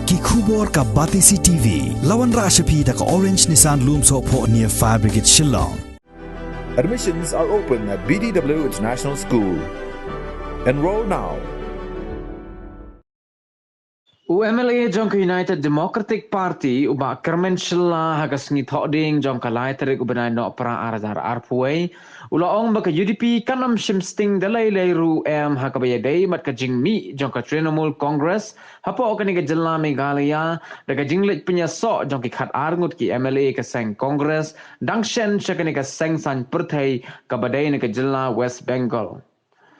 ki khubor ka Batisi TV lawan rashapi da ka Orange Nissan Loomso po near Fire Brigade Shillong. Admissions are open at BDW International School. Enroll now. UMLA jongka United Democratic Party uba Kyrmen Shylla hagas ngi thoding jongka lai terik ubenai no pra arazar arpuai ulaong baka UDP kanam Shim sting dalai ru hakabaya day mat ka Jingmih jongka Trinamool Congress hapo okani ka jilla Meghalaya daga jinglet punya so jongki khat arngut ki MLA ka sang Congress dangshen shakani ka sang san perthai ka badai ni ka jilla West Bengal.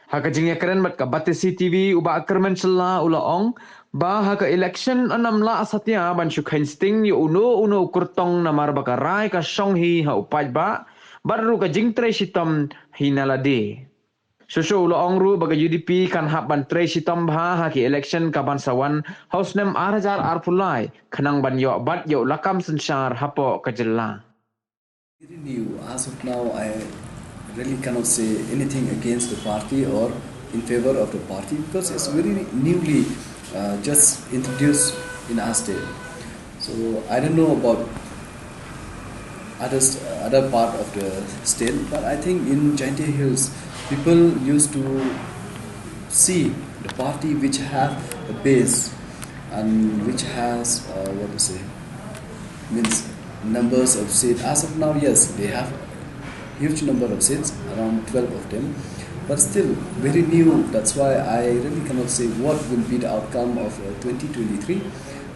Haka jingya keren mat ka Batisi TV uba Kyrmen Shylla ulaong ba haka election anam la asatya ban shukhain sting yu uno kurtong namar baka rai ka shonghi ha upaj ba baru ka jingtre shitam hinalade. Shusho ulaong ru baga UDP kan hap ban tre shitam bha haki election ka ban sawan house nem arhajar arpulai khanang ban yo bat yo lakam sanshar hapo ka jilla. Very new. As of now, I really cannot say anything against the party or in favor of the party because it's very newly just introduced in our state. So I don't know about other part of the state, but I think in Jaintia Hills, people used to see the party which have a base and which has means numbers of seats. As of now, yes, they have huge number of seats, around 12 of them, but still very new. That's why I really cannot say what will be the outcome of 2023.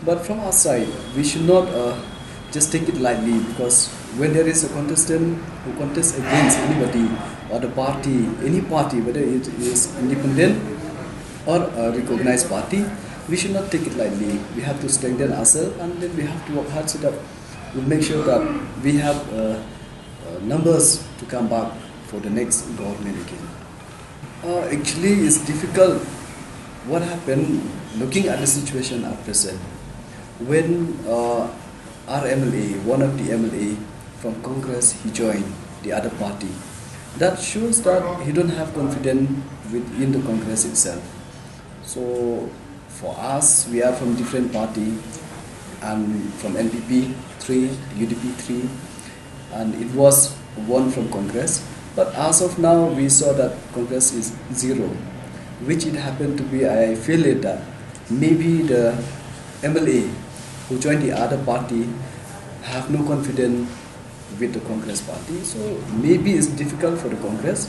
But from our side, we should not just take it lightly, because when there is a contestant who contests against anybody or the party, any party, whether it is independent or a recognized party, we should not take it lightly. We have to strengthen ourselves, and then we have to work hard so that we'll make sure that we have numbers to come back for the next government again. Actually, it's difficult. What happened, looking at the situation at present, when our MLA, one of the MLA from Congress, he joined the other party. That shows that he don't have confidence within the Congress itself. So for us, we are from different party, and from NPP 3, UDP 3, and it was one from Congress. But as of now, we saw that Congress is 0, which it happened to be. I feel it that maybe the MLA who joined the other party have no confidence with the Congress party. So maybe it's difficult for the Congress.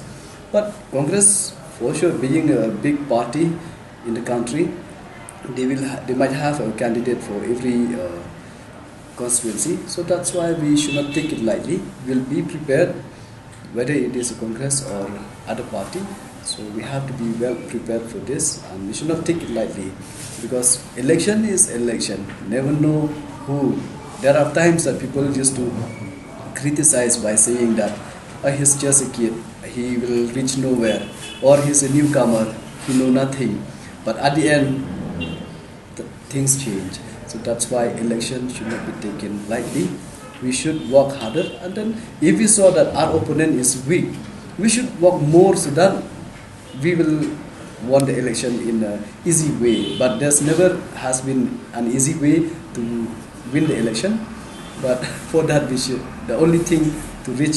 But Congress, for sure, being a big party in the country, they might have a candidate for every constituency. So that's why we should not take it lightly. We'll be prepared, whether it is a Congress or other party. So we have to be well prepared for this, and we should not take it lightly, because election is election. Never know who. There are times that people used to criticize by saying that he's just a kid, he will reach nowhere, or he's a newcomer, he know nothing. But at the end, things change. So that's why election should not be taken lightly. We should work harder, and then if we saw that our opponent is weak, we should work more so that we will win the election in an easy way. But there's never has been an easy way to win the election. But for that, the only thing to win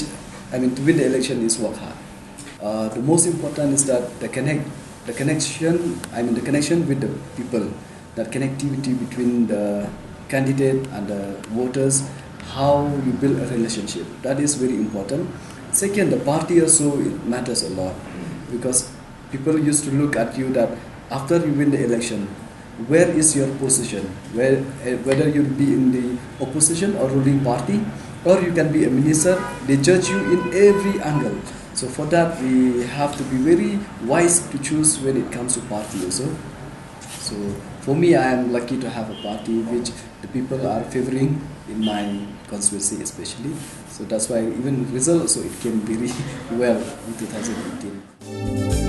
the election is work hard. The most important is that the connection with the people, that connectivity between the candidate and the voters, how you build a relationship. That is very important. Second, the party also, it matters a lot, because people used to look at you that after you win the election, where is your position? Whether you'll be in the opposition or ruling party, or you can be a minister, they judge you in every angle. So for that, we have to be very wise to choose when it comes to party also. So for me, I am lucky to have a party which the people are favoring in my constituency especially. So that's why even result also it came very well in 2018.